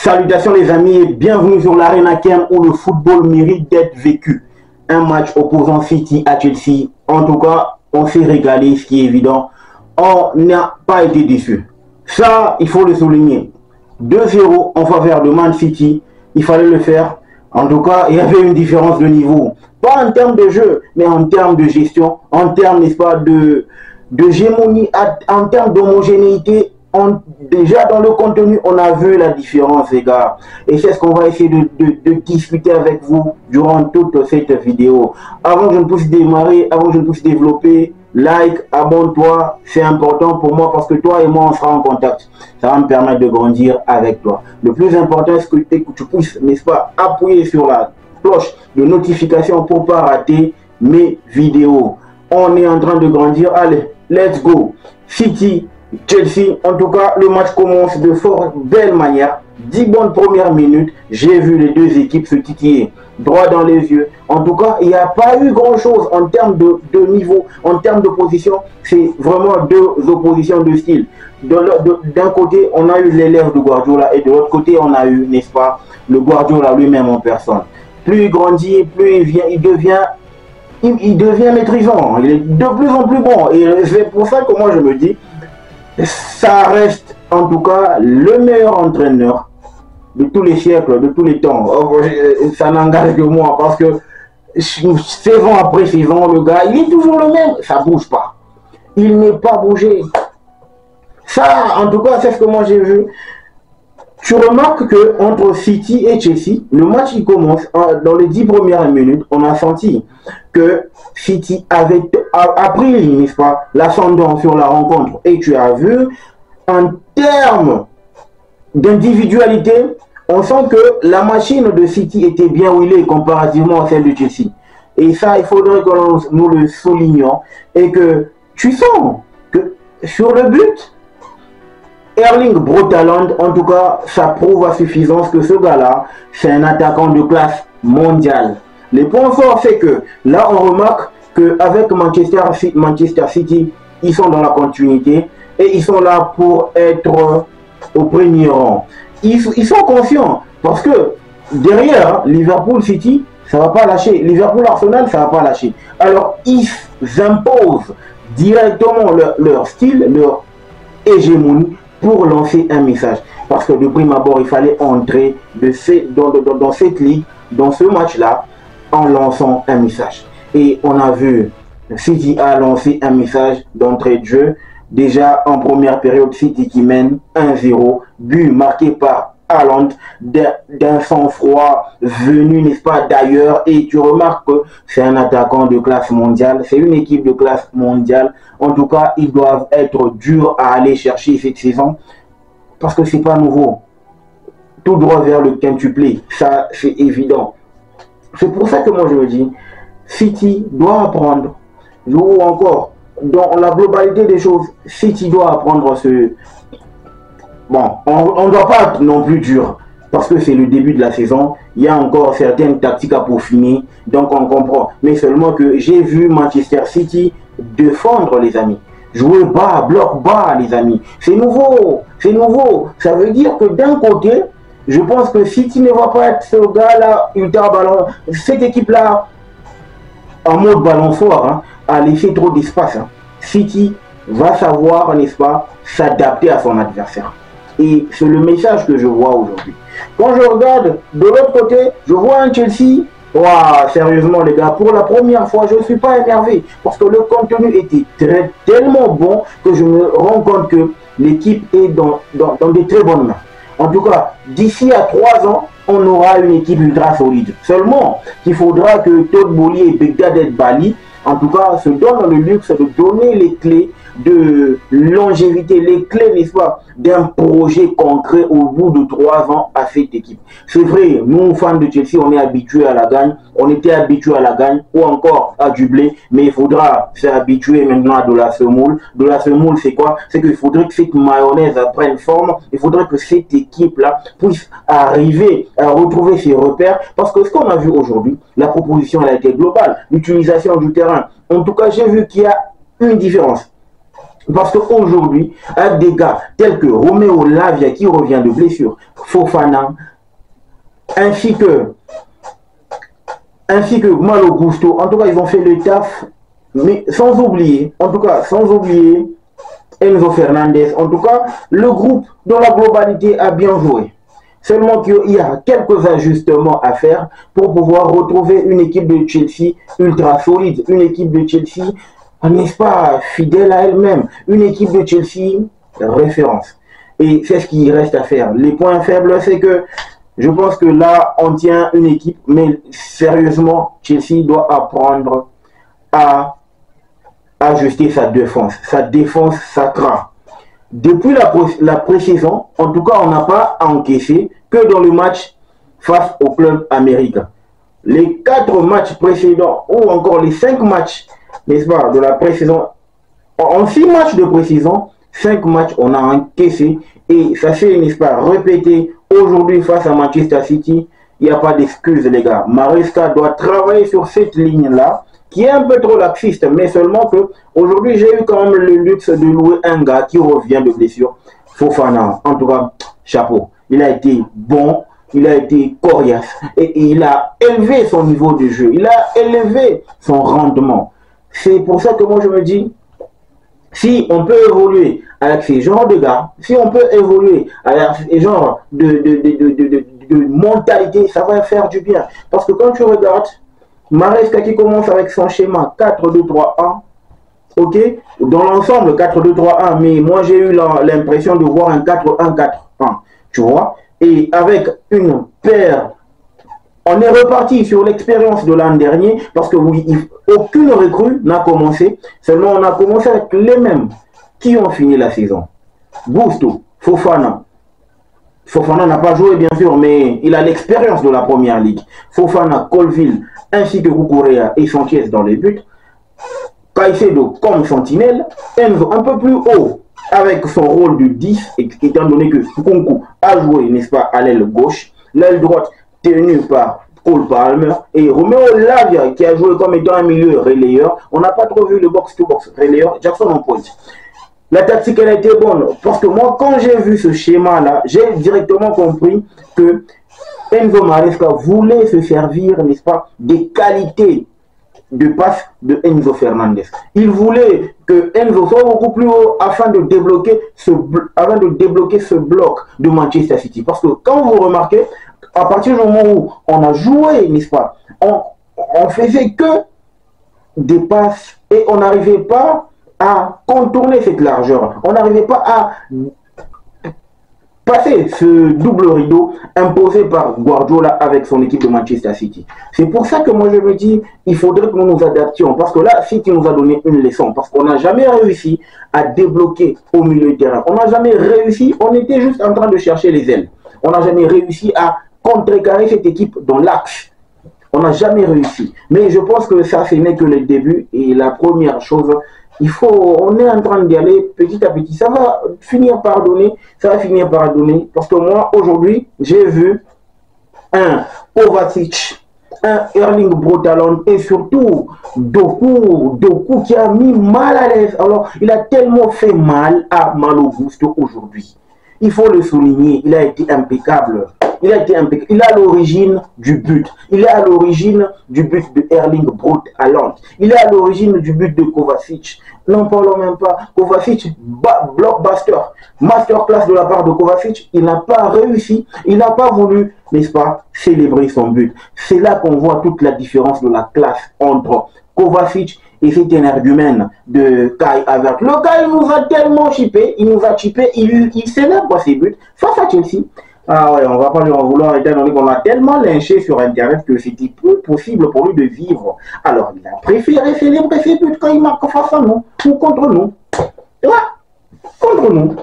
Salutations les amis et bienvenue sur l'Arena Kem où le football mérite d'être vécu. Un match opposant City à Chelsea. En tout cas, on s'est régalé, ce qui est évident. On n'a pas été déçu. Ça, il faut le souligner. 2-0 en faveur de Man City. Il fallait le faire. En tout cas, il y avait une différence de niveau. Pas en termes de jeu, mais en termes de gestion, en termes, n'est-ce pas, de gémonie, en termes d'homogénéité. Déjà dans le contenu, on a vu la différence, les gars. Et c'est ce qu'on va essayer de discuter avec vous durant toute cette vidéo. Avant que je ne puisse démarrer, avant que je ne puisse développer, like, abonne-toi. C'est important pour moi parce que toi et moi, on sera en contact. Ça va me permettre de grandir avec toi. Le plus important, c'est que tu puisses, n'est-ce pas, appuyer sur la cloche de notification pour ne pas rater mes vidéos. On est en train de grandir. Allez, let's go. City, Chelsea, en tout cas, le match commence de fort belle manière. 10 bonnes premières minutes. J'ai vu les deux équipes se titiller droit dans les yeux. En tout cas, il n'y a pas eu grand-chose en termes de niveau, en termes de position. C'est vraiment deux oppositions de style. D'un côté, on a eu l'élève de Guardiola et de l'autre côté, on a eu, n'est-ce pas, le Guardiola lui-même en personne. Plus il grandit, plus il devient maîtrisant. Il est de plus en plus bon. Et c'est pour ça que moi, je me dis, ça reste en tout cas le meilleur entraîneur de tous les siècles, de tous les temps. Ça n'engage que moi parce que saison après saison, le gars, il est toujours le même. Ça bouge pas. Il n'est pas bougé. Ça, en tout cas, c'est ce que moi j'ai vu. Tu remarques que entre City et Chelsea, le match il commence dans les 10 premières minutes, on a senti que City a pris, n'est-ce pas, l'ascendant sur la rencontre. Et tu as vu, en termes d'individualité, on sent que la machine de City était bien huilée comparativement à celle de Chelsea. Et ça, il faudrait que nous le soulignions. Et que tu sens que sur le but, Erling Braut Haaland, en tout cas, ça prouve à suffisance que ce gars-là, c'est un attaquant de classe mondiale. Les points forts, c'est que là, on remarque qu'avec Manchester City, ils sont dans la continuité et ils sont là pour être au premier rang. Ils sont conscients parce que derrière, Liverpool City, ça ne va pas lâcher. Liverpool Arsenal, ça ne va pas lâcher. Alors, ils imposent directement leur style, leur hégémonie, pour lancer un message. Parce que de prime abord, il fallait entrer dans cette ligue, dans ce match-là, en lançant un message. Et on a vu City a lancé un message d'entrée de jeu. Déjà en première période, City qui mène 1-0, but marqué par Haaland d'un sang-froid venu, n'est-ce pas, d'ailleurs. Et tu remarques que c'est un attaquant de classe mondiale, c'est une équipe de classe mondiale. En tout cas, ils doivent être durs à aller chercher cette saison parce que c'est pas nouveau. Tout droit vers le quintuplé, ça c'est évident. C'est pour ça que moi je me dis, City doit apprendre, ou encore dans la globalité des choses, City doit apprendre ce... Bon, on ne doit pas être non plus dur, parce que c'est le début de la saison, il y a encore certaines tactiques à peaufiner, donc on comprend. Mais seulement que j'ai vu Manchester City défendre, les amis. Jouer bas, bloc bas, les amis. C'est nouveau, c'est nouveau. Ça veut dire que d'un côté, je pense que City ne va pas être ce gars-là, ultra ballon. Cette équipe-là, en mode ballon fort, hein, a laissé trop d'espace. Hein. City va savoir, n'est-ce pas, s'adapter à son adversaire. Et c'est le message que je vois aujourd'hui. Quand je regarde de l'autre côté, je vois un Chelsea. Waouh, sérieusement les gars, pour la première fois, je ne suis pas énervé. Parce que le contenu était tellement bon que je me rends compte que l'équipe est dans de très bonnes mains. En tout cas, d'ici à 3 ans, on aura une équipe ultra solide. Seulement, il faudra que Todd Boehly et Begdad Bali, en tout cas, se donnent le luxe de donner les clés de longévité, les clés, n'est-ce pas, d'un projet concret au bout de 3 ans à cette équipe. C'est vrai, nous, fans de Chelsea, on est habitués à la gagne, on était habitués à la gagne ou encore à du blé, mais il faudra s'habituer maintenant à de la semoule. De la semoule, c'est quoi? C'est qu'il faudrait que cette mayonnaise prenne forme, il faudrait que cette équipe-là puisse arriver à retrouver ses repères, parce que ce qu'on a vu aujourd'hui, la proposition elle a été globale, l'utilisation du terrain. En tout cas, j'ai vu qu'il y a une différence. Parce qu'aujourd'hui, avec des gars tels que Roméo Lavia qui revient de blessure, Fofana, ainsi que Malo Gusto. En tout cas, ils ont fait le taf, mais sans oublier, Enzo Fernandez. En tout cas, le groupe dans la globalité a bien joué. Seulement qu'il y a quelques ajustements à faire pour pouvoir retrouver une équipe de Chelsea ultra solide, une équipe de Chelsea, n'est-ce pas, fidèle à elle-même, une équipe de Chelsea référence. Et c'est ce qu'il reste à faire. Les points faibles, c'est que je pense que là, on tient une équipe, mais sérieusement, Chelsea doit apprendre à ajuster sa défense. Sa défense, ça craint. Depuis la pré-saison, en tout cas, on n'a pas encaissé que dans le match face au club américain. Les 4 matchs précédents, ou encore les 5 matchs, n'est-ce pas, de la pré-saison, en 6 matchs de pré-saison, 5 matchs, on a encaissé. Et ça s'est, n'est-ce pas, répété aujourd'hui face à Manchester City. Il n'y a pas d'excuses, les gars. Maresca doit travailler sur cette ligne-là, qui est un peu trop laxiste, mais seulement que aujourd'hui j'ai eu quand même le luxe de louer un gars qui revient de blessure, Fofana. En tout cas, chapeau. Il a été bon, il a été coriace et il a élevé son niveau de jeu, il a élevé son rendement. C'est pour ça que moi je me dis, si on peut évoluer avec ces genres de gars, si on peut évoluer avec ces genres de mentalité, ça va faire du bien. Parce que quand tu regardes Maresca qui commence avec son schéma 4-2-3-1, ok, dans l'ensemble 4-2-3-1, mais moi j'ai eu l'impression de voir un 4-1-4-1, tu vois, et avec une paire, on est reparti sur l'expérience de l'an dernier, parce que oui, aucune recrue n'a commencé, seulement on a commencé avec les mêmes qui ont fini la saison. Gusto, Fofana. Fofana n'a pas joué bien sûr, mais il a l'expérience de la première ligue. Fofana, Colville, ainsi que Kukurea et Sanchez dans les buts. Caicedo comme sentinelle. Enzo un peu plus haut avec son rôle de 10, étant donné que Nkunku a joué, n'est-ce pas, à l'aile gauche. L'aile droite tenue par Cole Palmer et Romeo Lavia qui a joué comme étant un milieu relayeur. On n'a pas trop vu le box-to-box relayeur. Jackson en point. La tactique, elle a été bonne. Parce que moi, quand j'ai vu ce schéma-là, j'ai directement compris que Enzo Maresca voulait se servir, n'est-ce pas, des qualités de passe de Enzo Fernandez. Il voulait que Enzo soit beaucoup plus haut afin de débloquer ce bloc de Manchester City. Parce que quand vous remarquez, à partir du moment où on a joué, n'est-ce pas, on faisait que des passes et on n'arrivait pas à contourner cette largeur. On n'arrivait pas à passer ce double rideau imposé par Guardiola avec son équipe de Manchester City. C'est pour ça que moi je me dis, il faudrait que nous nous adaptions. Parce que là, City nous a donné une leçon. Parce qu'on n'a jamais réussi à débloquer au milieu de terrain. On n'a jamais réussi, on était juste en train de chercher les ailes. On n'a jamais réussi à contrecarrer cette équipe dans l'axe. On n'a jamais réussi. Mais je pense que ça, ce n'est que le début. Et la première chose, on est en train d'y aller petit à petit. Ça va finir par donner. Parce que moi, aujourd'hui, j'ai vu un Kovacic, un Erling Braut Haaland et surtout Doku qui a mis mal à l'aise. Alors, il a tellement fait mal à Malo Gusto aujourd'hui. Il faut le souligner, il a été impeccable. Il est à l'origine du but. Il est à l'origine du but de Erling Braut Haaland. Il est à l'origine du but de Kovacic. N'en parlons même pas. Kovacic, blockbuster. Masterclass de la part de Kovacic. Il n'a pas réussi. Il n'a pas voulu, n'est-ce pas, célébrer son but. C'est là qu'on voit toute la différence de la classe entre Kovacic et cet énergumène de Kai Havertz. Le gars, il nous a tellement chippé. Il célèbre ses buts face à Chelsea. Ah ouais, on va pas lui en vouloir étant donné qu'on l'a tellement lynché sur Internet que c'était plus possible pour lui de vivre. Alors, il a préféré célébrer ses buts quand il marque face à nous ou contre nous. Là, contre nous.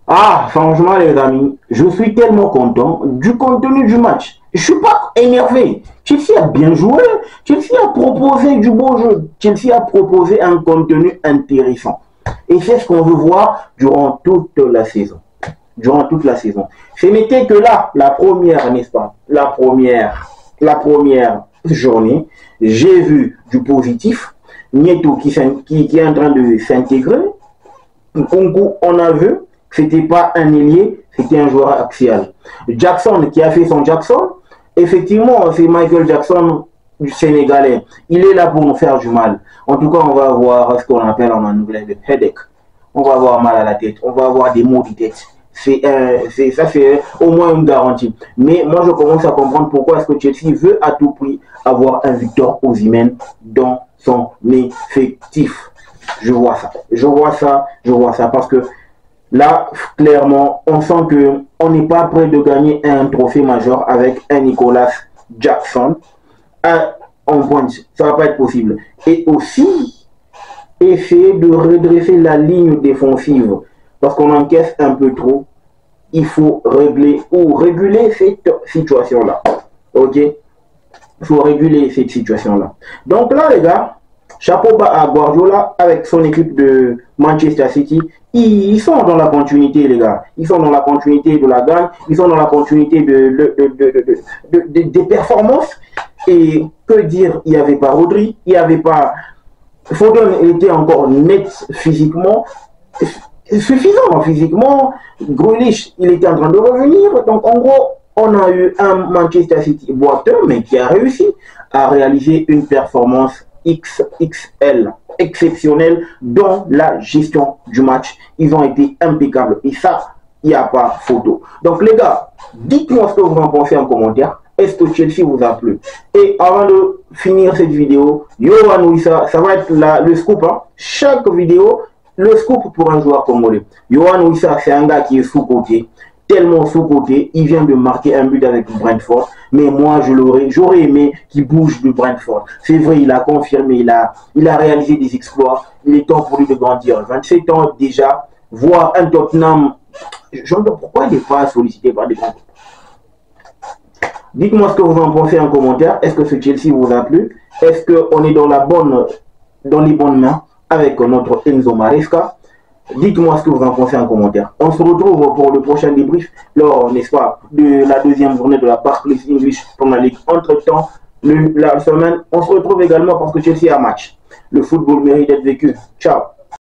Ah, franchement, les amis, je suis tellement content du contenu du match. Je suis pas énervé. Chelsea a bien joué. Chelsea a proposé du bon jeu. Chelsea a proposé un contenu intéressant. Et c'est ce qu'on veut voir durant toute la saison. Ce n'était que là, la première, n'est-ce pas, la première journée, j'ai vu du positif. Nieto qui est en train de s'intégrer. Nkunku, on a vu, c'était pas un ailier, c'était un joueur axial. Jackson, qui a fait son Jackson, effectivement, c'est Michael Jackson du Sénégalais. Il est là pour nous faire du mal. En tout cas, on va avoir ce qu'on appelle en anglais le headache. On va avoir mal à la tête, on va avoir des maux de tête. Ça, c'est au moins une garantie. Mais moi, je commence à comprendre pourquoi est-ce que Chelsea veut à tout prix avoir un Victor Osimhen dans son effectif. Je vois ça, parce que là, clairement, on sent qu'on n'est pas prêt de gagner un trophée majeur avec un Nicolas Jackson en pointe. Ça ne va pas être possible. Et aussi, essayer de redresser la ligne défensive parce qu'on encaisse un peu trop. Il faut réguler cette situation-là. Ok? Il faut réguler cette situation-là. Donc là, les gars, chapeau bas à Guardiola avec son équipe de Manchester City. Ils sont dans la continuité, les gars. Ils sont dans la continuité de la gagne. Ils sont dans la continuité des performances. Et que dire, il n'y avait pas Rodri, il n'y avait pas... Foden était encore net physiquement, suffisant physiquement. Grealish, il était en train de revenir. Donc en gros, on a eu un Manchester City boiteux, mais qui a réussi à réaliser une performance XXL, exceptionnelle dans la gestion du match. Ils ont été impeccables. Et ça, il n'y a pas photo. Donc les gars, dites-moi ce que vous en pensez en commentaire. Est-ce que Chelsea vous a plu? Et avant de finir cette vidéo, Yohan Wissa, ça va être le scoop. Hein? Chaque vidéo, le scoop pour un joueur congolais. Yohan Wissa, c'est un gars qui est sous-côté. Tellement sous-côté. Il vient de marquer un but avec Brentford. Mais moi, j'aurais aimé qu'il bouge de Brentford. C'est vrai, il a confirmé, il a réalisé des exploits. Il est temps pour lui de grandir. 27 ans déjà, voir un Tottenham. Je ne sais pas pourquoi il n'est pas sollicité par des grands. Dites-moi ce que vous en pensez en commentaire. Est-ce que ce Chelsea vous a plu? Est-ce qu'on est dans les bonnes mains avec notre Enzo Maresca? Dites-moi ce que vous en pensez en commentaire. On se retrouve pour le prochain débrief lors, n'est-ce pas, de la deuxième journée de la Barclays English Premier League. Entre-temps, la semaine, on se retrouve également parce que Chelsea a match. Le football mérite d'être vécu. Ciao.